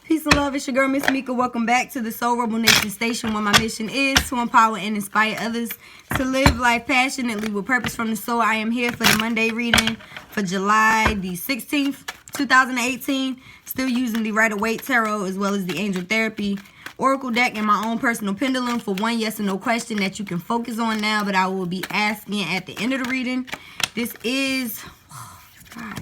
Peace and love, it's your girl, Miss Meka. Welcome back to the Soul Rebel Nation Station, where my mission is to empower and inspire others to live life passionately with purpose from the soul. I am here for the Monday reading for July the 16th, 2018. Still using the Rider-Waite Tarot as well as the Angel Therapy Oracle deck and my own personal pendulum for one yes or no question that you can focus on now, but I will be asking at the end of the reading. This is... God,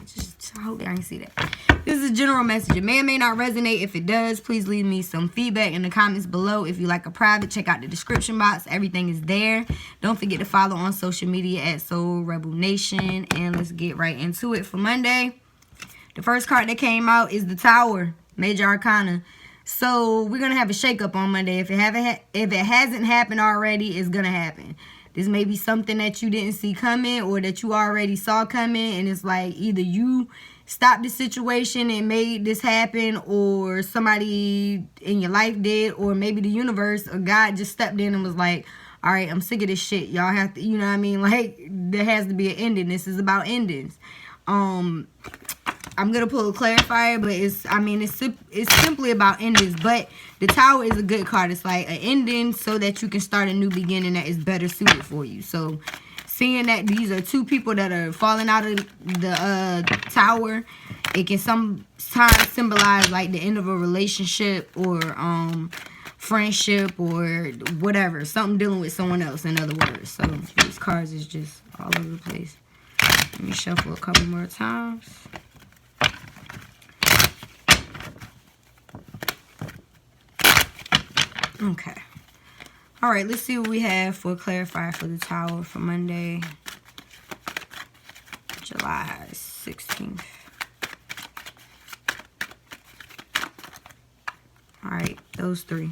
I hope I can see that. This is a general message. It may or may not resonate. If it does, please leave me some feedback in the comments below. If you like a private, check out the description box. Everything is there. Don't forget to follow on social media at Soul Rebel Nation. And let's get right into it for Monday. The first card that came out is the Tower, Major Arcana. So we're gonna have a shakeup on Monday. If it hasn't happened already, it's gonna happen. This may be something that you didn't see coming or that you already saw coming, and it's like either you stopped the situation and made this happen, or somebody in your life did, or maybe the universe or God just stepped in and was like, all right, I'm sick of this shit. Y'all have to, you know what I mean? Like, there has to be an ending. This is about endings. I'm gonna pull a clarifier, but it's simply about endings. But the Tower is a good card. It's like an ending so that you can start a new beginning that is better suited for you. So seeing that these are two people that are falling out of the Tower, it can sometimes symbolize like the end of a relationship or friendship or whatever, something dealing with someone else, in other words. So these cards is just all over the place. Let me shuffle a couple more times. Okay. All right, let's see what we have for a clarifier for the Tower for Monday, July 16th. All right, those three.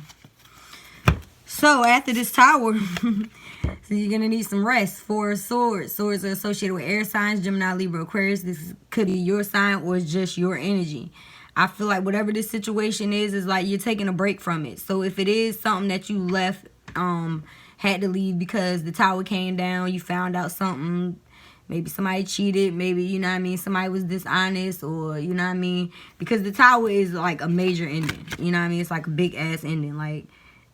So after this Tower, so you're going to need some rest. Four of Swords. Swords are associated with air signs, Gemini, Libra, Aquarius. This could be your sign or just your energy. I feel like whatever this situation is like you're taking a break from it. So if it is something that you left, had to leave because the Tower came down, you found out something, maybe somebody cheated, maybe, you know what I mean, somebody was dishonest, or, you know what I mean, because the Tower is like a major ending, you know what I mean, it's like a big ass ending, like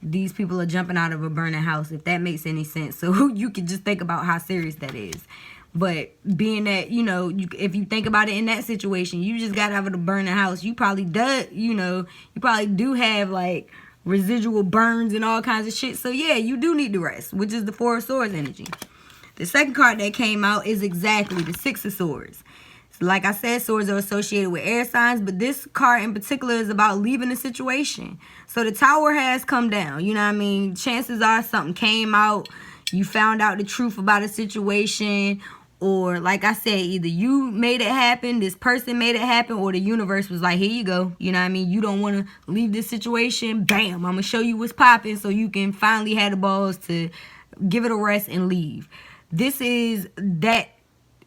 these people are jumping out of a burning house, if that makes any sense. So you can just think about how serious that is. But being that, you know, if you think about it in that situation, you just got out of the burning house. You probably do have like residual burns and all kinds of shit. So yeah, you do need to rest, which is the Four of Swords energy. The second card that came out is exactly the Six of Swords. So like I said, swords are associated with air signs, but this card in particular is about leaving the situation. So the Tower has come down, you know what I mean? Chances are something came out, you found out the truth about a situation, or like I said, either you made it happen, this person made it happen, or the universe was like, here you go. You know what I mean? You don't want to leave this situation. Bam, I'm going to show you what's popping so you can finally have the balls to give it a rest and leave. This is that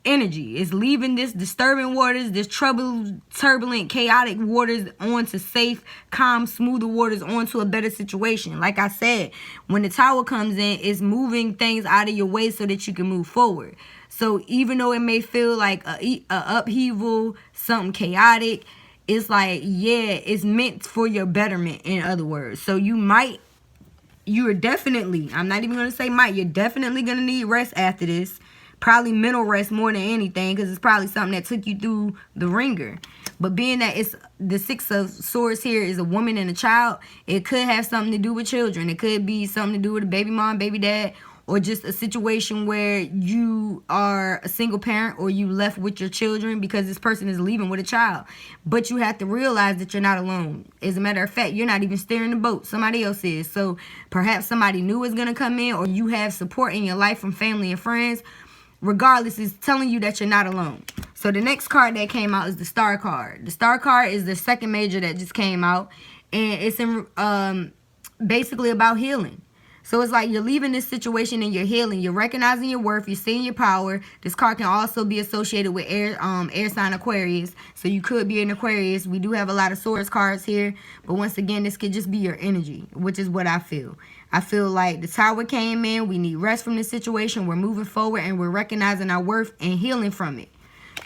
energy. It's leaving this disturbing waters, this troubled, turbulent, chaotic waters onto safe, calm, smoother waters, onto a better situation. Like I said, when the Tower comes in, it's moving things out of your way so that you can move forward. So even though it may feel like a upheaval, something chaotic, it's like, yeah, it's meant for your betterment, in other words. So you're definitely, I'm not even going to say might, you're definitely going to need rest after this. Probably mental rest more than anything, because it's probably something that took you through the ringer. But being that it's the Six of Swords here is a woman and a child, it could have something to do with children. It could be something to do with a baby mom, baby dad, or just a situation where you are a single parent or you left with your children because this person is leaving with a child. But you have to realize that you're not alone. As a matter of fact, you're not even steering the boat. Somebody else is. So perhaps somebody new is going to come in, or you have support in your life from family and friends. Regardless, it's telling you that you're not alone. So the next card that came out is the Star card. The Star card is the second major that just came out. And it's basically about healing. So it's like you're leaving this situation and you're healing. You're recognizing your worth. You're seeing your power. This card can also be associated with air sign Aquarius. So you could be an Aquarius. We do have a lot of swords cards here. But once again, this could just be your energy, which is what I feel. I feel like the Tower came in. We need rest from this situation. We're moving forward and we're recognizing our worth and healing from it.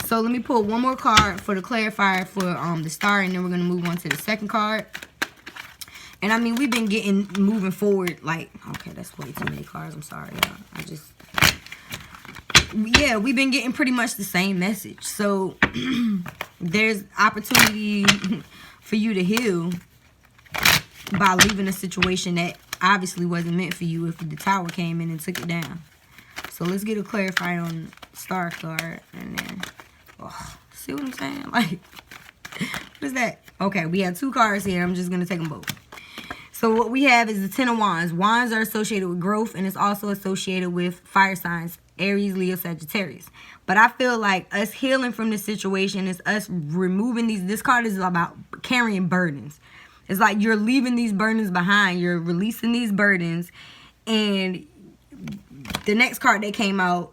So let me pull one more card for the clarifier for the star, and then we're gonna move on to the second card. And I mean, we've been moving forward. Like, okay, that's way too many cards. I'm sorry, y'all. Yeah, we've been getting pretty much the same message. So there's opportunity for you to heal by leaving a situation that obviously wasn't meant for you if the tower came in and took it down. So let's get a clarifier on star card, and then see what I'm saying? Like, what is that? Okay, we have two cards here. I'm just gonna take them both. So what we have is the Ten of Wands. Wands are associated with growth, and it's also associated with fire signs, Aries, Leo, Sagittarius. But I feel like us healing from this situation is us removing these. This card is about carrying burdens. It's like you're leaving these burdens behind. You're releasing these burdens. And the next card that came out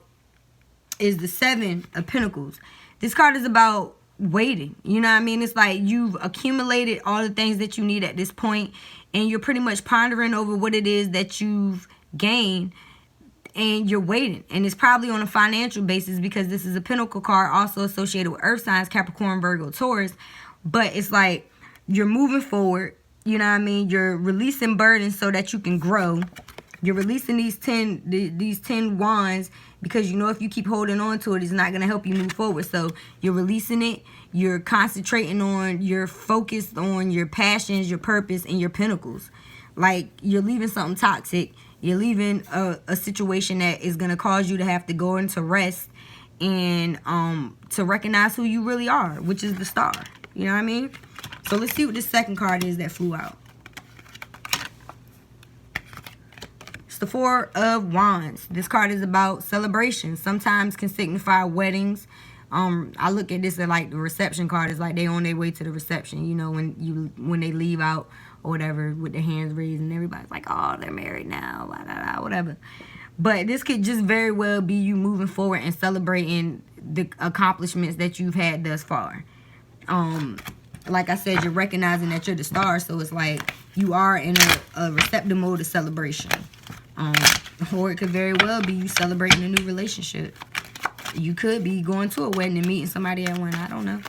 is the Seven of Pentacles. This card is about waiting. You know what I mean? It's like you've accumulated all the things that you need at this point, and you're pretty much pondering over what it is that you've gained, and you're waiting. And it's probably on a financial basis, because this is a Pentacle card also associated with earth signs, Capricorn, Virgo, Taurus. But it's like you're moving forward. You know what I mean? You're releasing burdens so that you can grow. You're releasing these 10 wands, because you know if you keep holding on to it, it's not going to help you move forward. So you're releasing it. You're concentrating on, you're focused on your passions, your purpose, and your pentacles. Like, you're leaving something toxic. You're leaving a situation that is going to cause you to have to go into rest and to recognize who you really are, which is the star. You know what I mean? So let's see what this second card is that flew out. It's the Four of Wands. This card is about celebration. Sometimes can signify weddings. I look at this as like the reception card. It's like they on their way to the reception. You know, when they leave out or whatever with their hands raised, and everybody's like, oh, they're married now, blah, blah, blah, whatever. But this could just very well be you moving forward and celebrating the accomplishments that you've had thus far. Like I said, you're recognizing that you're the star, so it's like you are in a receptive mode of celebration. Or it could very well be you celebrating a new relationship. You could be going to a wedding and meeting somebody at one. I don't know.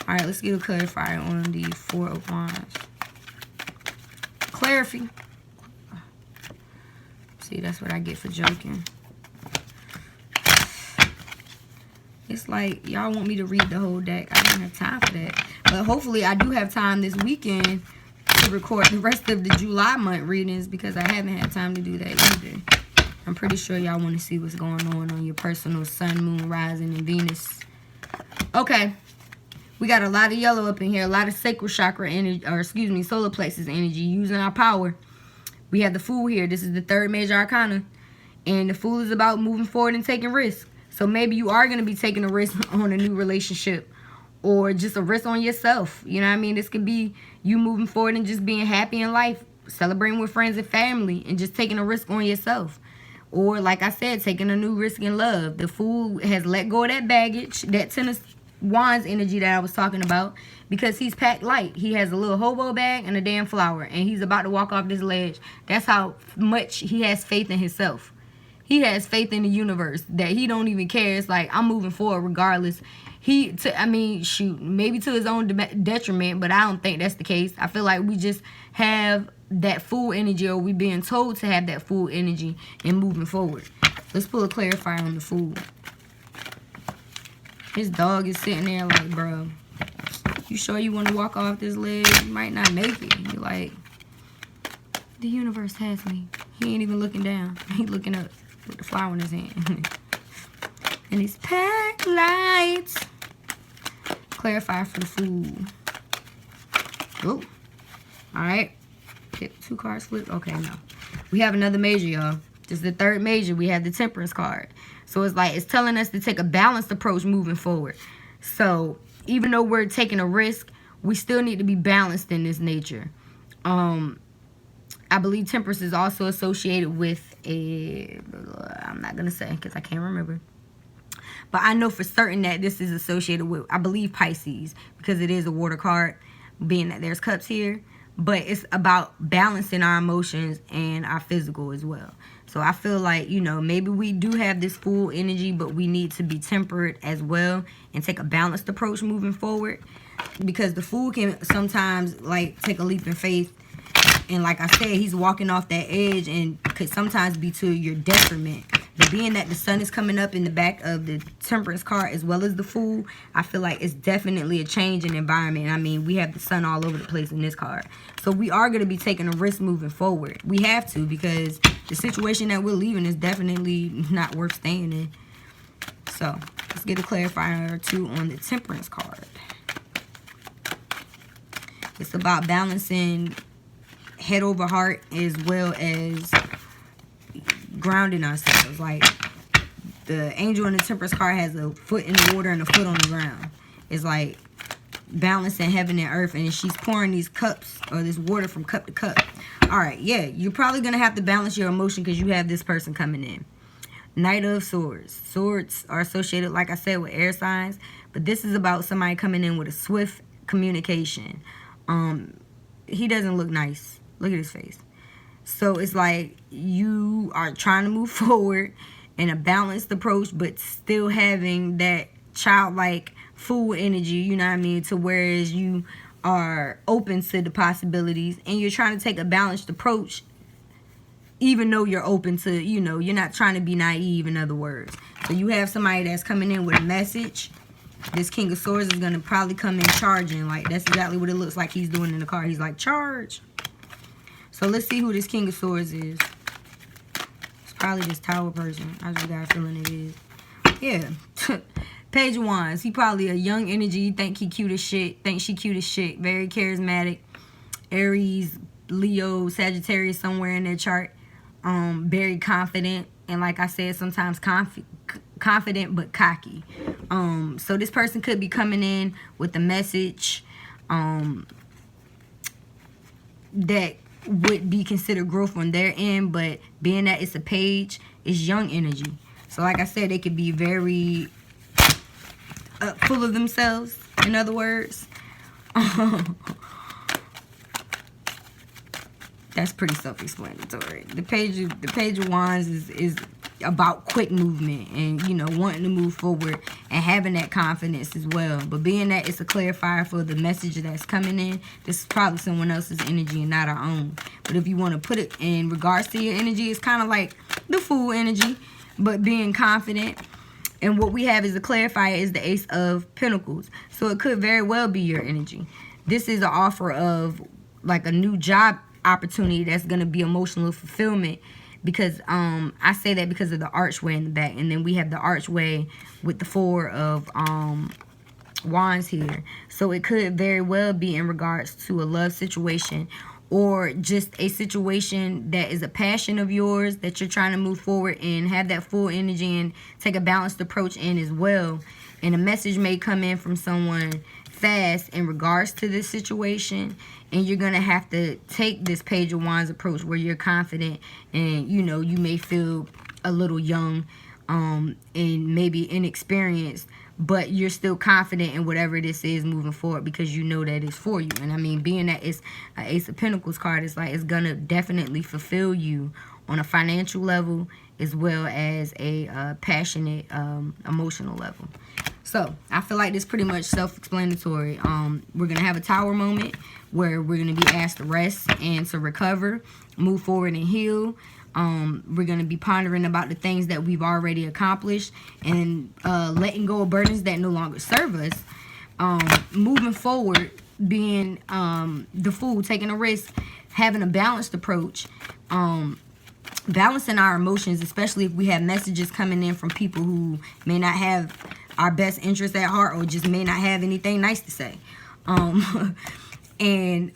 All right, let's get a clarifier on the Four of Wands. Clarify. See, that's what I get for joking. It's like y'all want me to read the whole deck. I don't have time for that. But hopefully I do have time this weekend to record the rest of the July month readings, because I haven't had time to do that either. I'm pretty sure y'all want to see what's going on your personal sun, moon, rising, and Venus. Okay. We got a lot of yellow up in here. A lot of sacral chakra energy, or excuse me, solar plexus energy, using our power. We have the Fool here. This is the third major arcana. And the Fool is about moving forward and taking risks. So maybe you are going to be taking a risk on a new relationship, or just a risk on yourself. You know what I mean? This could be you moving forward and just being happy in life, celebrating with friends and family, and just taking a risk on yourself. Or, like I said, taking a new risk in love. The Fool has let go of that baggage, that Ten of Wands energy that I was talking about, because he's packed light. He has a little hobo bag and a damn flower, and he's about to walk off this ledge. That's how much he has faith in himself. He has faith in the universe that he don't even care. It's like, I'm moving forward regardless. I mean, shoot, maybe to his own detriment, but I don't think that's the case. I feel like we just have that Fool energy, or we being told to have that Fool energy and moving forward. Let's pull a clarifier on the Fool. His dog is sitting there like, bro, you sure you want to walk off this ledge? You might not make it. You're like, the universe has me. He ain't even looking down. He looking up with the flower in his hand. And he's packed lights. Clarifier for the Fool. Oh, all right. Pick 2 cards flipped. Okay, no. We have another major, y'all. This is the third major. We have the Temperance card. So it's like, it's telling us to take a balanced approach moving forward. So even though we're taking a risk, we still need to be balanced in this nature. I believe Temperance is also associated with I'm not going to say because I can't remember. But I know for certain that this is associated with, I believe, Pisces, because it is a water card, being that there's cups here. But it's about balancing our emotions and our physical as well. So I feel like, you know, maybe we do have this full energy, but we need to be temperate as well and take a balanced approach moving forward. Because the fool can sometimes, like, take a leap in faith. And like I said, he's walking off that edge and could sometimes be to your detriment. But being that the sun is coming up in the back of the temperance card as well as the fool, I feel like it's definitely a change in environment. I mean, we have the sun all over the place in this card. So we are going to be taking a risk moving forward. We have to, because the situation that we're leaving is definitely not worth staying in. So let's get a clarifier or two on the temperance card. It's about balancing head over heart as well as grounding ourselves. Like, the angel in the temperance card has a foot in the water and a foot on the ground. It's like balancing heaven and earth, and she's pouring these cups or this water from cup to cup. All right, yeah, you're probably gonna have to balance your emotion because you have this person coming in. Knight of Swords. Swords are associated, like I said, with air signs, but this is about somebody coming in with a swift communication. He doesn't look nice. Look at his face. So it's like you are trying to move forward in a balanced approach, but still having that childlike fool energy, you know what I mean, to whereas you are open to the possibilities and you're trying to take a balanced approach, even though you're open to, you know, you're not trying to be naive, in other words. So you have somebody that's coming in with a message. This King of Swords is going to probably come in charging. Like, that's exactly what it looks like he's doing in the card. He's like, charge. So let's see who this King of Swords is. It's probably this Tower person. I just got a feeling it is. Yeah. Page of Wands. He probably a young energy. Think he cute as shit. Think she cute as shit. Very charismatic. Aries, Leo, Sagittarius somewhere in their chart. Very confident. And like I said, sometimes confident but cocky. So this person could be coming in with a message that would be considered growth on their end, but being that it's a page, it's young energy. So like I said, they could be very full of themselves, in other words. That's pretty self-explanatory. The page of Wands is about quick movement and, you know, wanting to move forward and having that confidence as well. But being that it's a clarifier for the message that's coming in, this is probably someone else's energy and not our own. But if you want to put it in regards to your energy, it's kind of like the Fool energy, but being confident. And what we have as a clarifier is the Ace of Pentacles. So it could very well be your energy. This is an offer of like a new job opportunity that's going to be emotional fulfillment, because I say that because of the archway in the back, and then we have the archway with the Four of Wands here. So it could very well be in regards to a love situation, or just a situation that is a passion of yours that you're trying to move forward and have that full energy and take a balanced approach in as well. And a message may come in from someone fast in regards to this situation, and you're gonna have to take this Page of Wands approach where you're confident and, you know, you may feel a little young and maybe inexperienced, but you're still confident in whatever this is moving forward because you know that it's for you. And I mean, being that it's an Ace of Pentacles card, it's like it's gonna definitely fulfill you on a financial level as well as a passionate emotional level. So I feel like this pretty much self-explanatory. We're gonna have a Tower moment where we're gonna be asked to rest and to recover, move forward and heal. We're gonna be pondering about the things that we've already accomplished and letting go of burdens that no longer serve us. Moving forward, being the Fool, taking a risk, having a balanced approach. Balancing our emotions, especially if we have messages coming in from people who may not have our best interests at heart or just may not have anything nice to say. And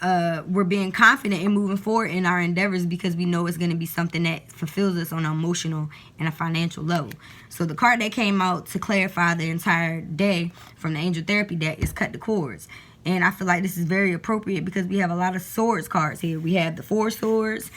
we're being confident in moving forward in our endeavors because we know it's going to be something that fulfills us on an emotional and a financial level. So the card that came out to clarify the entire day from the Angel Therapy deck is Cut the Cords. And I feel like this is very appropriate because we have a lot of swords cards here. We have the Four Swords,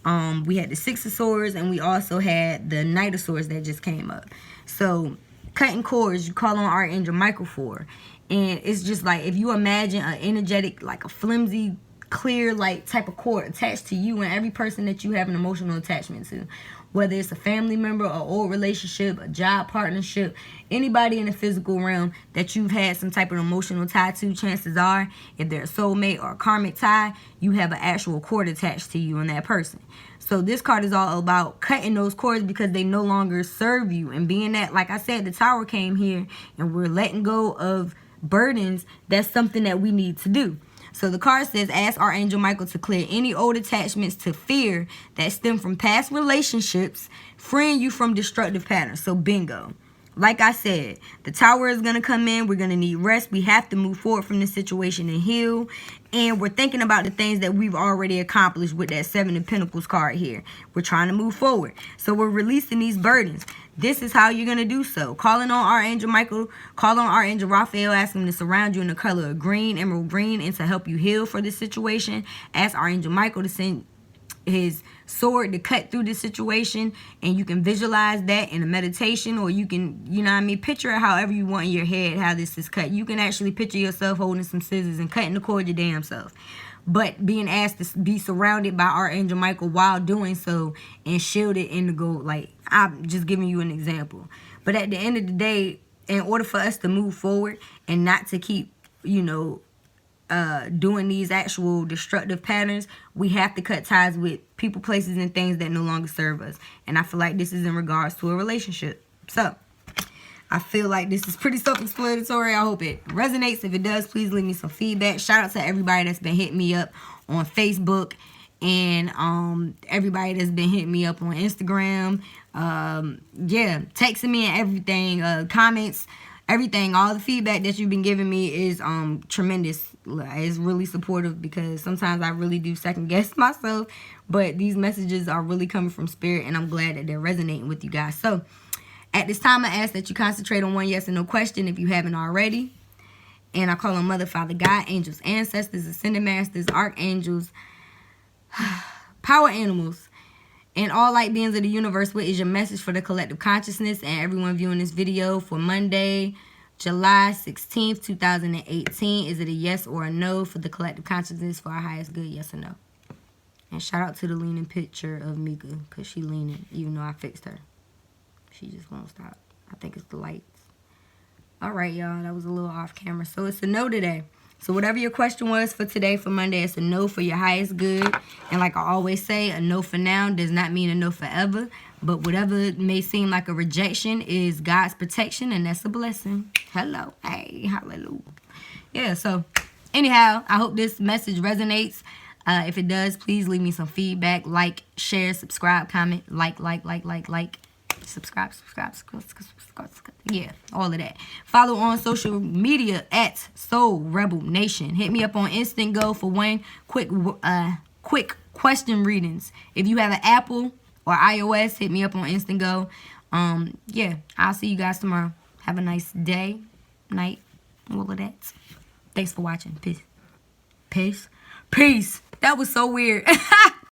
we had the Six of Swords, and we also had the Knight of Swords that just came up. So cutting cords, you call on Archangel Michael for. And it's just like, if you imagine an energetic, like a flimsy clear, like, type of cord attached to you and every person that you have an emotional attachment to. Whether it's a family member, an old relationship, a job partnership, anybody in the physical realm that you've had some type of emotional tie to, chances are, if they're a soulmate or a karmic tie, you have an actual cord attached to you and that person. So this card is all about cutting those cords because they no longer serve you. And being that, like I said, the Tower came here and we're letting go of burdens, that's something that we need to do. So the card says, ask Archangel Michael to clear any old attachments to fear that stem from past relationships, freeing you from destructive patterns. So bingo. Like I said, the Tower is going to come in. We're going to need rest. We have to move forward from this situation and heal. And we're thinking about the things that we've already accomplished with that Seven of Pentacles card here. We're trying to move forward. So we're releasing these burdens. This is how you're going to do so. Calling on Archangel Michael, call on Archangel Raphael, ask him to surround you in the color of green, emerald green, and to help you heal for this situation. Ask Archangel Michael to send his sword to cut through the situation, and you can visualize that in a meditation, or you can, you know what I mean, picture it however you want in your head how this is cut. You can actually picture yourself holding some scissors and cutting the cord your damn self, but being asked to be surrounded by Archangel Michael while doing so and shielded in the gold. Like, I'm just giving you an example. But at the end of the day, in order for us to move forward and not to keep, you know, doing these actual destructive patterns, we have to cut ties with people, places, and things that no longer serve us. And I feel like this is in regards to a relationship. So I feel like this is pretty self-explanatory. I hope it resonates. If it does, please leave me some feedback. Shout out to everybody that's been hitting me up on Facebook, and everybody that's been hitting me up on Instagram. Yeah, texting me and everything, comments, everything. All the feedback that you've been giving me is tremendous. It's really supportive, because sometimes I really do second guess myself, but these messages are really coming from spirit, and I'm glad that they're resonating with you guys. So at this time, I ask that you concentrate on one yes or no question if you haven't already. And I call on Mother, Father, God, angels, ancestors, ascended masters, archangels, power animals, and all light beings of the universe. What is your message for the collective consciousness and everyone viewing this video for Monday, July 16th, 2018? Is it a yes or a no for the collective consciousness for our highest good? Yes or no? And shout out to the leaning picture of Meka, because she leaning, even though I fixed her. She just won't stop. I think it's the lights. All right, y'all. That was a little off camera. So it's a no today. So whatever your question was for today, for Monday, it's a no for your highest good. And like I always say, a no for now does not mean a no forever. But whatever may seem like a rejection is God's protection, and that's a blessing. Hello. Hey, hallelujah. Yeah, so anyhow, I hope this message resonates. If it does, please leave me some feedback. Like, share, subscribe, comment, like. Subscribe. Yeah, all of that. Follow on social media at Soul Rebel Nation. Hit me up on Instant Go for one quick question readings. If you have an Apple or iOS, hit me up on Instant Go. Yeah, I'll see you guys tomorrow. Have a nice day, night, all of that. Thanks for watching. Peace. That was so weird.